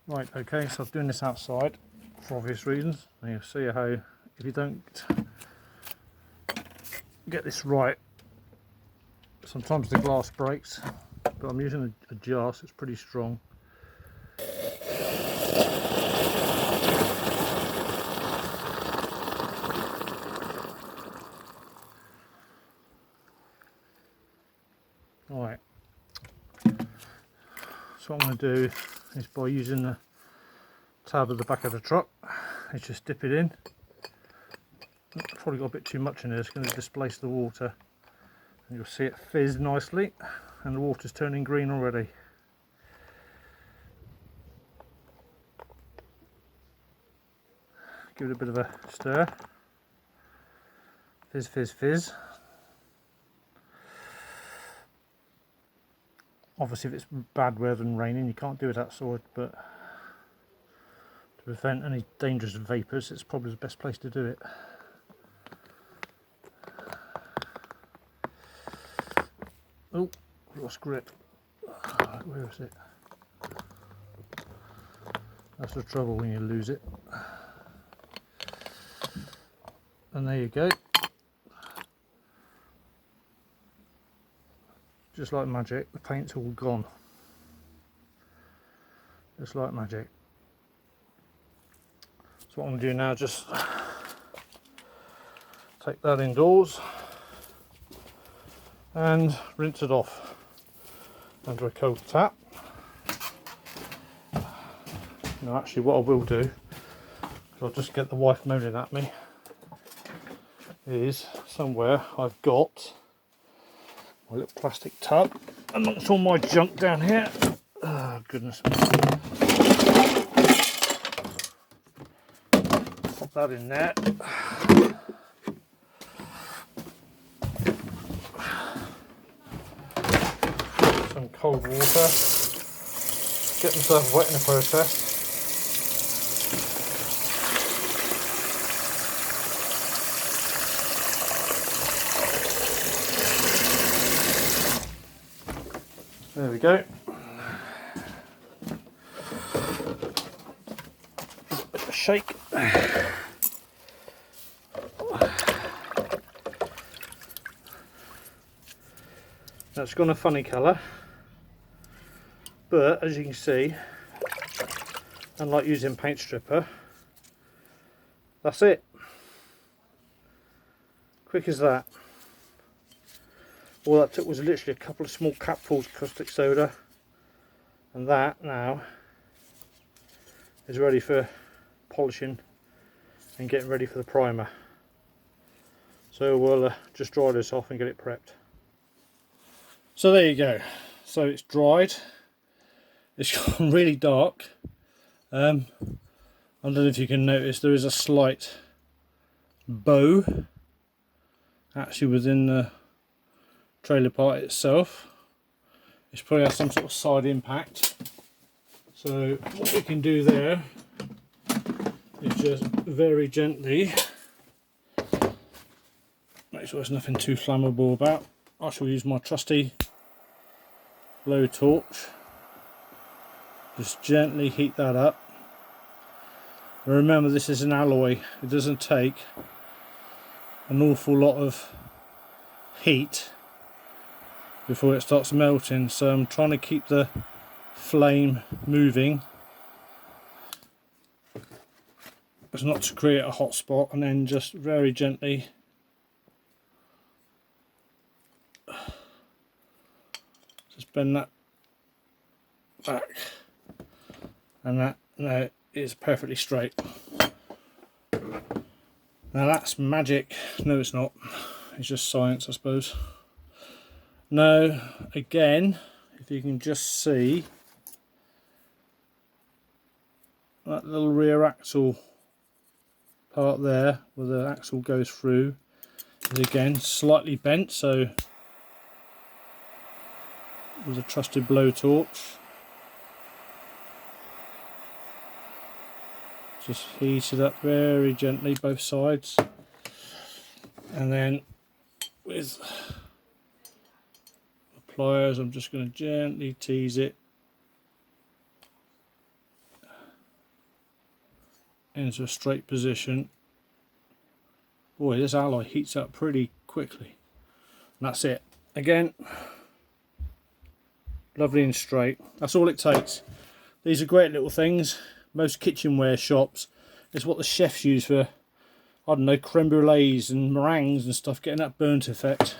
Right, okay, so I'm doing this outside for obvious reasons, and you'll see how if you don't get this right, sometimes the glass breaks, but I'm using a jar, so it's pretty strong. Alright, so what I'm going to do is, by using the tab at the back of the truck, is just dip it in. Probably got a bit too much in there, it's going to displace the water. And you'll see it fizz nicely, and the water's turning green already. Give it a bit of a stir. Fizz, fizz, fizz. Obviously if it's bad weather and raining you can't do it outside, but to prevent any dangerous vapours it's probably the best place to do it. Oh, lost grip. Where is it? That's the trouble when you lose it. And there you go. Just like magic, the paint's all gone. Just like magic. So what I'm going to do now, just take that indoors and rinse it off under a cold tap. No, actually what I will do, because I'll just get the wife moaning at me, is somewhere I've got my little plastic tub amongst all my junk down here. Oh goodness. Pop that in there. Some cold water. Get myself wet in the process. There we go. Give it a bit of a shake. Now it's gone a funny colour, but as you can see, unlike using paint stripper, that's it. Quick as that. All that took was literally a couple of small capfuls of caustic soda, and that now is ready for polishing and getting ready for the primer. So we'll just dry this off and get it prepped. So there you go. So it's dried. It's gone really dark. I don't know if you can notice there is a slight bow actually within the trailer part itself. It's probably has some sort of side impact. So what we can do there is just very gently make sure there's nothing too flammable about. I shall use my trusty blow torch. Just gently heat that up. And remember, this is an alloy. It doesn't take an awful lot of heat before it starts melting, so I'm trying to keep the flame moving as not to create a hot spot, and then just very gently just bend that back, and that now is perfectly straight. Now that's magic. No, it's not. It's just science, I suppose. Now again, if you can just see that little rear axle part there where the axle goes through is again slightly bent, so with a trusted blowtorch just heat it up very gently both sides, and then with pliers I'm just going to gently tease it into a straight position. Boy, this alloy heats up pretty quickly. And that's it. Again, lovely and straight. That's all it takes. These are great little things. Most kitchenware shops, it's what the chefs use for, I don't know, creme brulees and meringues and stuff, getting that burnt effect.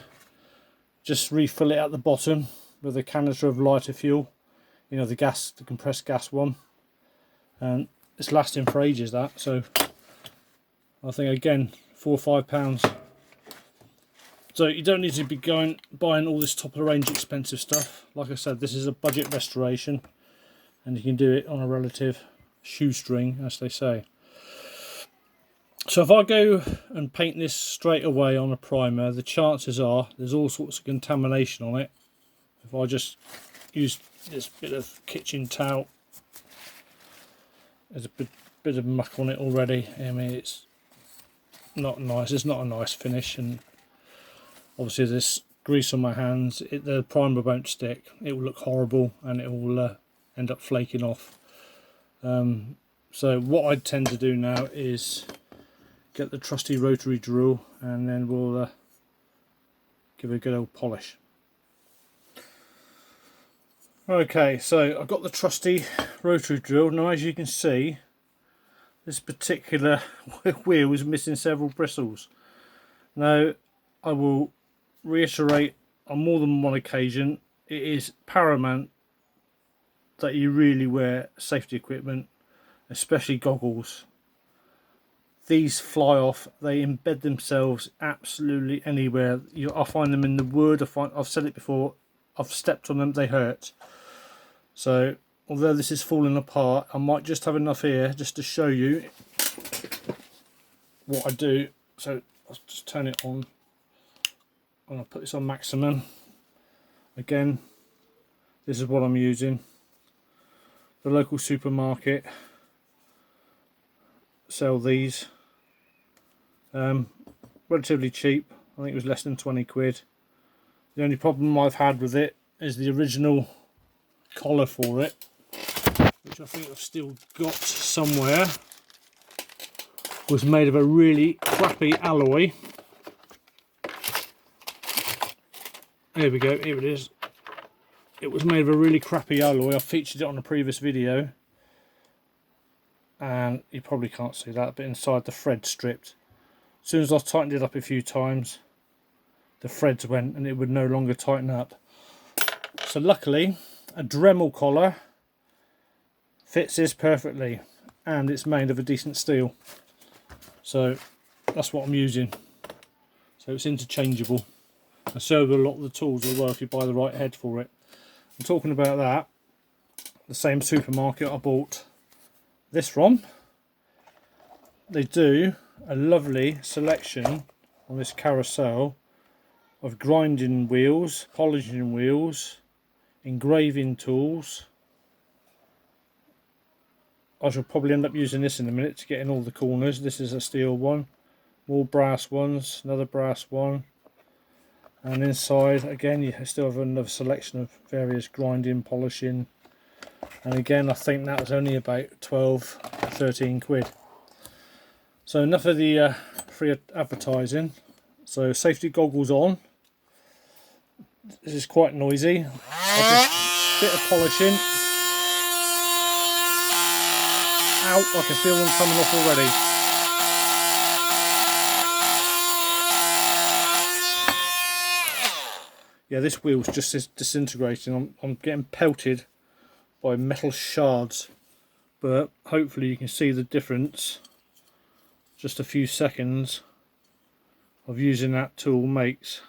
Just refill it at the bottom with a canister of lighter fuel, you know, the gas, the compressed gas one, and it's lasting for ages, that. So I think again, £4 or £5. So you don't need to be buying all this top of the range expensive stuff. Like I said, this is a budget restoration, and you can do it on a relative shoestring, as they say. So if I go and paint this straight away on a primer, the chances are there's all sorts of contamination on it. If I just use this bit of kitchen towel, there's a bit of muck on it already. I mean, it's not nice. It's not a nice finish, and obviously this grease on my hands, the primer won't stick. It will look horrible, and it will end up flaking off. So what I tend to do now is get the trusty rotary drill, and then we'll give it a good old polish. Okay, so I've got the trusty rotary drill. Now, as you can see, this particular wheel is missing several bristles. Now, I will reiterate on more than one occasion, it is paramount that you really wear safety equipment, especially goggles. These fly off, they embed themselves absolutely anywhere. I find them in the wood, I've said it before, I've stepped on them, they hurt. So although this is falling apart, I might just have enough here just to show you what I do. So I'll just turn it on, and I'll put this on maximum. Again, this is what I'm using. The local supermarket sell these. Relatively cheap. I think it was less than 20 quid. The only problem I've had with it is the original collar for it, which I think I've still got somewhere, was made of a really crappy alloy. Here we go, here it is. It was made of a really crappy alloy. I featured it on a previous video, and you probably can't see that, but inside the thread stripped. As soon as I tightened it up a few times, the threads went and it would no longer tighten up. So luckily, a Dremel collar fits this perfectly, and it's made of a decent steel. So that's what I'm using. So it's interchangeable, and so do a lot of the tools as well if you buy the right head for it. I'm talking about that, the same supermarket I bought this from, they do a lovely selection on this carousel of grinding wheels, polishing wheels, engraving tools. I shall probably end up using this in a minute to get in all the corners. This is a steel one, more brass ones, another brass one, and inside again you still have another selection of various grinding, polishing, and again I think that was only about 12-13 quid. So enough of the free advertising. So safety goggles on. This is quite noisy. Just bit of polishing. Ow, I can feel them coming off already. Yeah, this wheel's just disintegrating. I'm getting pelted by metal shards, but hopefully you can see the difference. Just a few seconds of using that tool makes.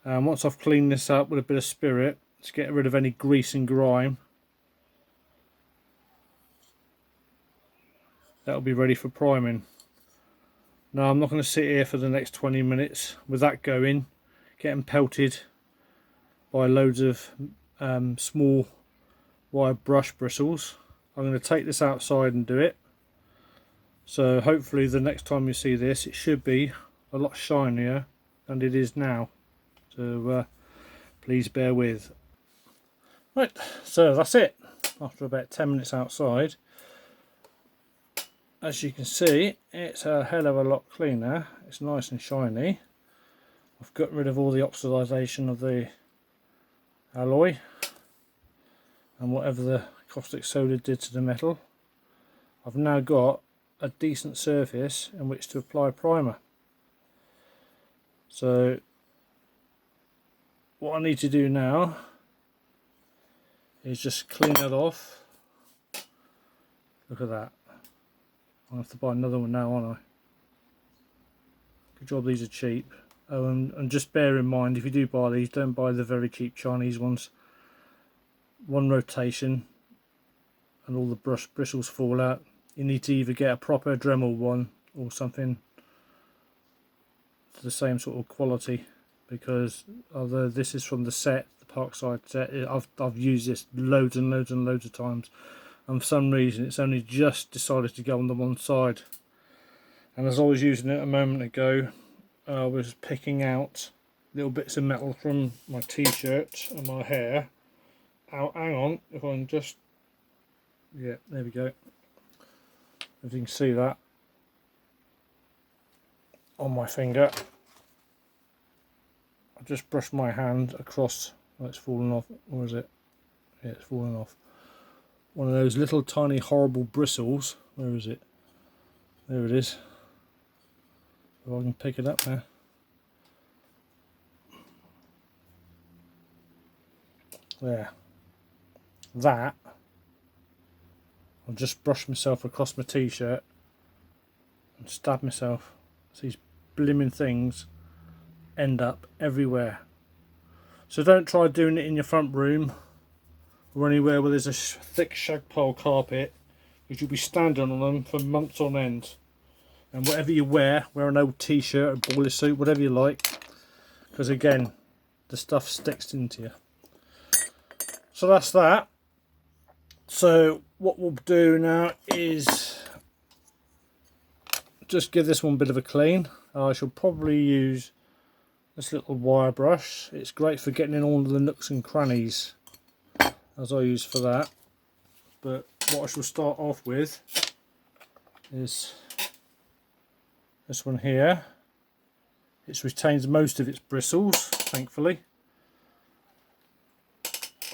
And once I've cleaned this up with a bit of spirit to get rid of any grease and grime, that'll be ready for priming. Now I'm not going to sit here for the next 20 minutes with that going, getting pelted by loads of small wire brush bristles. I'm going to take this outside and do it. So hopefully the next time you see this, it should be a lot shinier than it is now. So please bear with. Right, so that's it. After about 10 minutes outside, as you can see, it's a hell of a lot cleaner. It's nice and shiny. I've got rid of all the oxidization of the alloy and whatever the caustic soda did to the metal. I've now got a decent surface in which to apply primer. So what I need to do now is just clean that off. Look at that. I'll have to buy another one now, aren't I? Good job these are cheap. Oh, and just bear in mind, if you do buy these, don't buy the very cheap Chinese ones. One rotation and all the bristles fall out. You need to either get a proper Dremel one or something to the same sort of quality, because although this is from the set, the Parkside set, I've used this loads and loads and loads of times, and for some reason it's only just decided to go on the one side. And as I was using it a moment ago, I was picking out little bits of metal from my t-shirt and my hair. Oh, hang on, if I can just, yeah, there we go. If you can see that on my finger, I just brushed my hand across. Oh, it's fallen off. Or is it? Yeah, it's fallen off. One of those little tiny horrible bristles. Where is it? There it is. If I can pick it up now. There. That. I'll just brush myself across my t-shirt and stab myself. So these blimmin' things end up everywhere. So don't try doing it in your front room or anywhere where there's a thick shag pile carpet, because you'll be standing on them for months on end. And whatever you wear an old t-shirt, a boiler suit, whatever you like, because again, the stuff sticks into you. So that's that. So what we'll do now is just give this one a bit of a clean. I shall probably use this little wire brush. It's great for getting in all of the nooks and crannies, as I use for that. But what I shall start off with is this one here. It retains most of its bristles, thankfully.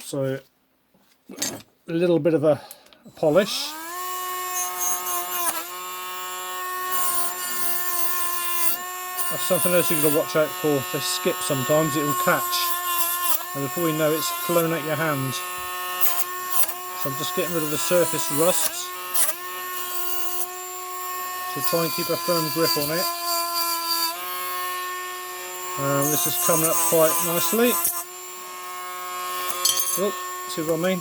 So a little bit of a polish. That's something else you've got to watch out for. If they skip sometimes, it will catch, and before you know it, it's flown at your hand. So I'm just getting rid of the surface rust. So try and keep a firm grip on it. This is coming up quite nicely. Oh, see what I mean?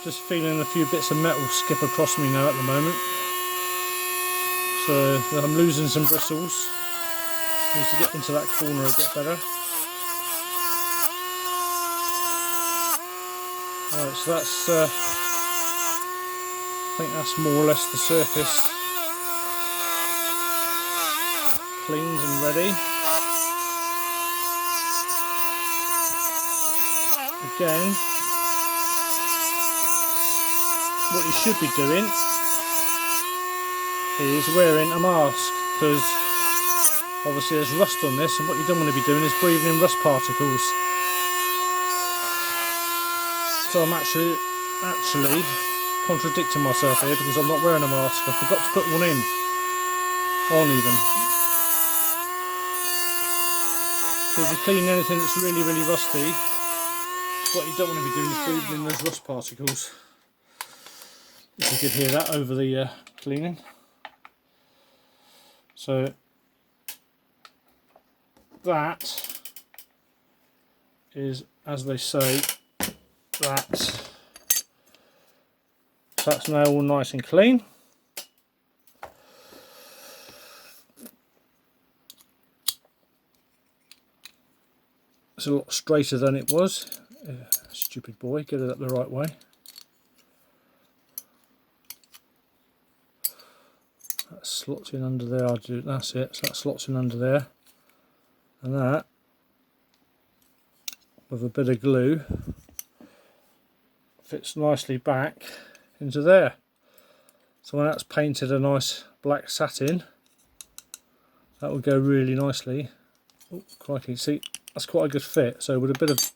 Just feeling a few bits of metal skip across me now at the moment. So I'm losing some bristles. Need to get into that corner a bit better. Alright, so that's I think that's more or less the surface cleaned and ready. Again, what you should be doing is wearing a mask, because obviously there's rust on this, and what you don't want to be doing is breathing in rust particles. So I'm actually contradicting myself here, because I'm not wearing a mask. I forgot to put one on even. So if you clean anything that's really, really rusty, what you don't want to be doing is breathing in those rust particles. If you could hear that over the cleaning. So that is, as they say, that's now all nice and clean. It's a lot straighter than it was. Stupid boy, get it up the right way. That slots in under there. That's it. So that slots in under there, and that with a bit of glue fits nicely back into there. So when that's painted a nice black satin, that will go really nicely. Oh, crikey, see, that's quite a good fit. So with a bit of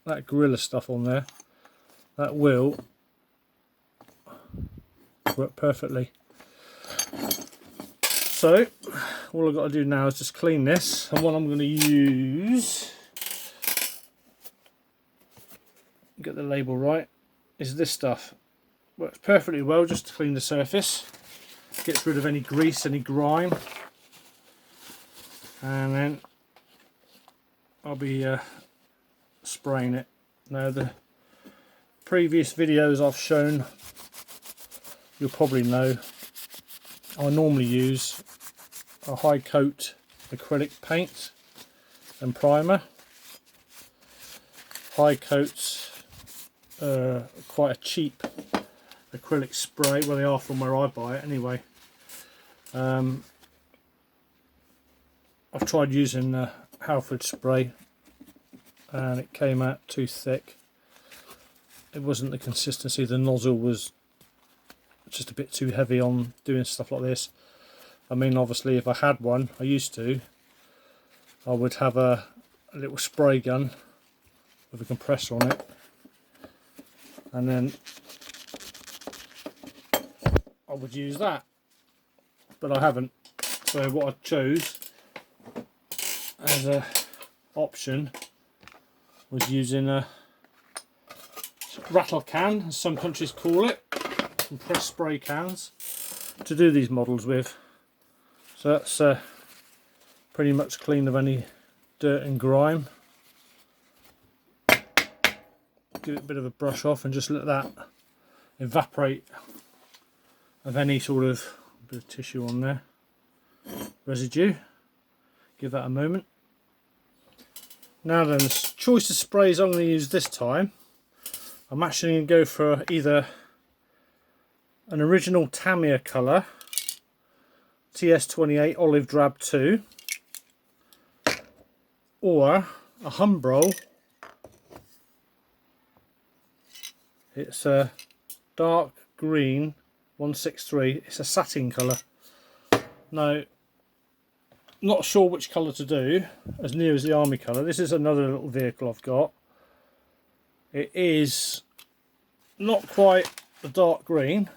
that Gorilla stuff on there, that will work perfectly. So all I've got to do now is just clean this, and what I'm going to use, get the label right, is this stuff. Works perfectly well just to clean the surface, gets rid of any grease, any grime, and then I'll be spraying it. Now the previous videos I've shown, you'll probably know I normally use a high coat acrylic paint and primer. High coats quite a cheap acrylic spray, well they are from where I buy it anyway. I've tried using Halford spray and it came out too thick. It wasn't the consistency, the nozzle was just a bit too heavy on doing stuff like this. I mean, obviously if I had one, I used to, I would have a little spray gun with a compressor on it, and then I would use that, but I haven't. So what I chose as a option was using a rattle can, as some countries call it, compressed spray cans, to do these models with. So that's pretty much clean of any dirt and grime. Give it a bit of a brush off and just let that evaporate of any sort of bit of tissue on there, residue. Give that a moment. Now then, the choice of sprays I'm going to use this time, I'm actually going to go for either an original Tamiya colour TS28 Olive Drab 2 or a Humbrol. It's a dark green 163. It's a satin colour. Now, not sure which colour to do, as near as the army colour. This is another little vehicle I've got. It is not quite the dark green.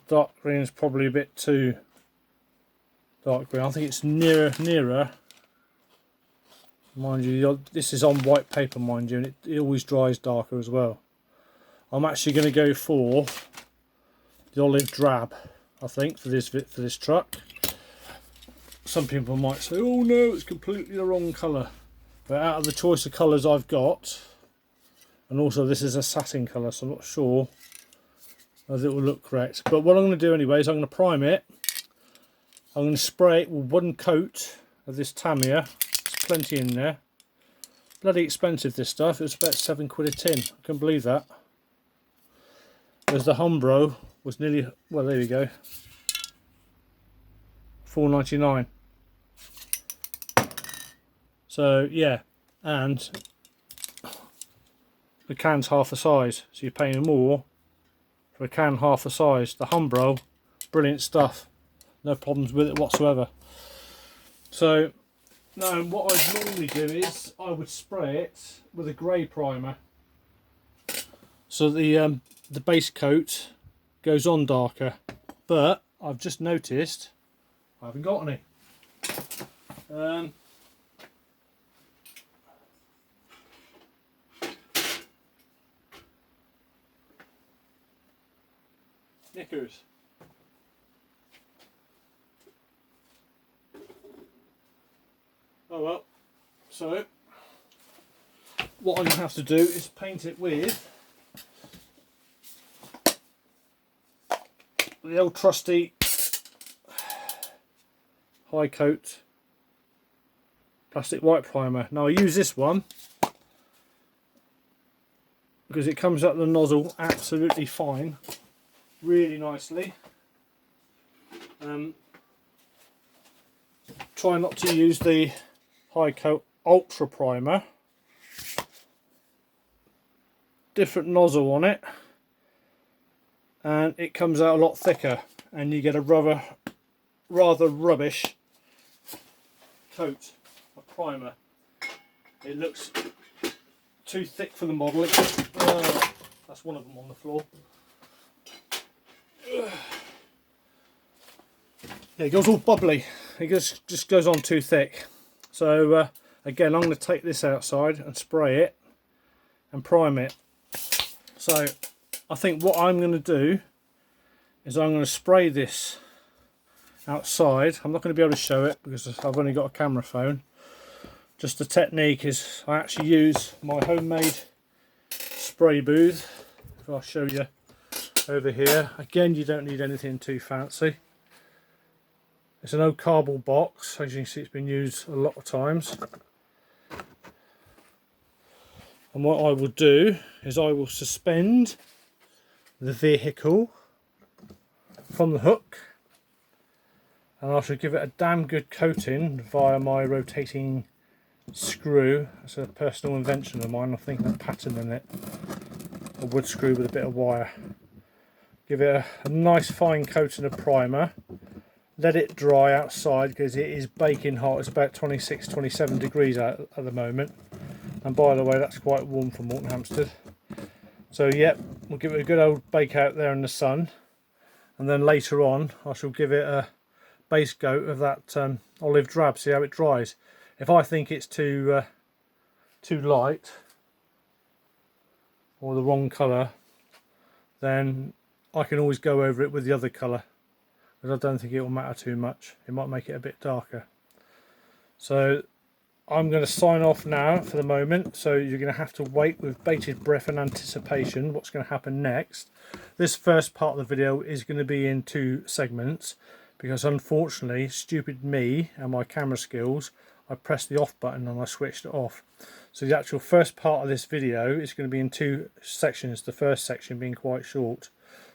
Dark green is probably a bit too dark green. I think it's nearer. Mind you, this is on white paper, mind you, and it always dries darker as well. I'm actually going to go for the olive drab, I think, for this truck. Some people might say, oh no, it's completely the wrong colour. But out of the choice of colours I've got, and also this is a satin colour, so I'm not sure whether it will look correct. But what I'm going to do anyway is I'm going to prime it. I'm going to spray it with one coat of this Tamiya. There's plenty in there. Bloody expensive, this stuff. It was about £7 a tin. I can believe that. Whereas the Humbrol was nearly, well, there we go, £4.99. So yeah, and the can's half the size, so you're paying more for a can half the size. The Humbrol, brilliant stuff, no problems with it whatsoever. So now what I'd normally do is I would spray it with a grey primer, so the base coat goes on darker. But I've just noticed I haven't got any. Knickers. Oh well, so what I'm going to have to do is paint it with the old trusty high coat plastic white primer. Now I use this one because it comes out the nozzle absolutely fine, really nicely. Try not to use the high coat ultra primer. Different nozzle on it, and it comes out a lot thicker, and you get a rather rubbish coat of primer. It looks too thick for the model. That's one of them on the floor. Yeah, it goes all bubbly. It just goes on too thick. So again, I'm going to take this outside and spray it and prime it. So I think what I'm going to do is I'm going to spray this outside. I'm not going to be able to show it because I've only got a camera phone. Just the technique is I actually use my homemade spray booth. If I'll show you over here. Again, you don't need anything too fancy. It's an old cardboard box. As you can see, it's been used a lot of times. And what I will do is I will suspend the vehicle from the hook, and I shall give it a damn good coating via my rotating screw. It's a personal invention of mine. I think I'm patterning it. A wood screw with a bit of wire. Give it a nice fine coating of primer. Let it dry outside because it is baking hot. It's about 26, 27 degrees out at the moment. And by the way, that's quite warm for Morton Hampstead. So yep, we'll give it a good old bake out there in the sun. And then later on, I shall give it a base coat of that olive drab, see how it dries. If I think it's too light or the wrong colour, then I can always go over it with the other colour. Because I don't think it will matter too much. It might make it a bit darker. So I'm going to sign off now for the moment. So you're going to have to wait with bated breath and anticipation what's going to happen next. This first part of the video is going to be in 2 segments. Because unfortunately, stupid me and my camera skills, I pressed the off button and I switched it off. So the actual first part of this video is going to be in 2 sections. The first section being quite short.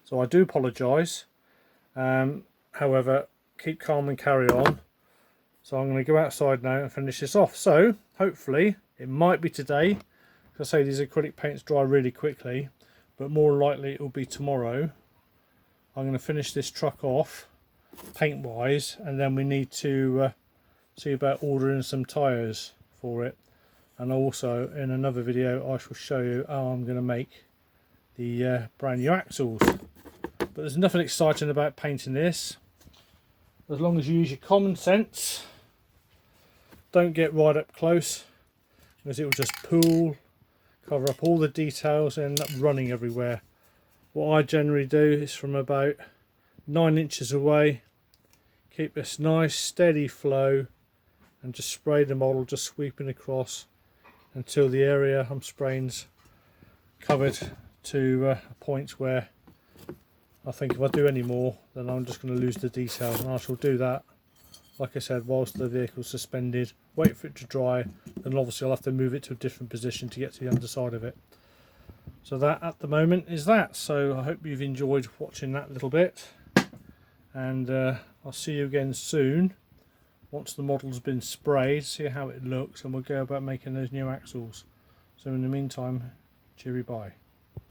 So I do apologise. However, keep calm and carry on. So I'm going to go outside now and finish this off. So hopefully it might be today. As I say, these acrylic paints dry really quickly, but more likely it will be tomorrow. I'm going to finish this truck off paint wise, and then we need to see about ordering some tyres for it. And also in another video I shall show you how I'm going to make the brand new axles. But there's nothing exciting about painting this. As long as you use your common sense, don't get right up close, because it will just pool, cover up all the details and end up running everywhere. What I generally do is from about 9 inches away, keep this nice steady flow and just spray the model, just sweeping across until the area I'm spraying's covered to a point where I think if I do any more, then I'm just going to lose the details, and I shall do that, like I said, whilst the vehicle's suspended, wait for it to dry, then obviously I'll have to move it to a different position to get to the underside of it. So that at the moment is that. So I hope you've enjoyed watching that little bit, and I'll see you again soon once the model's been sprayed, see how it looks, and we'll go about making those new axles. So in the meantime, cheery bye.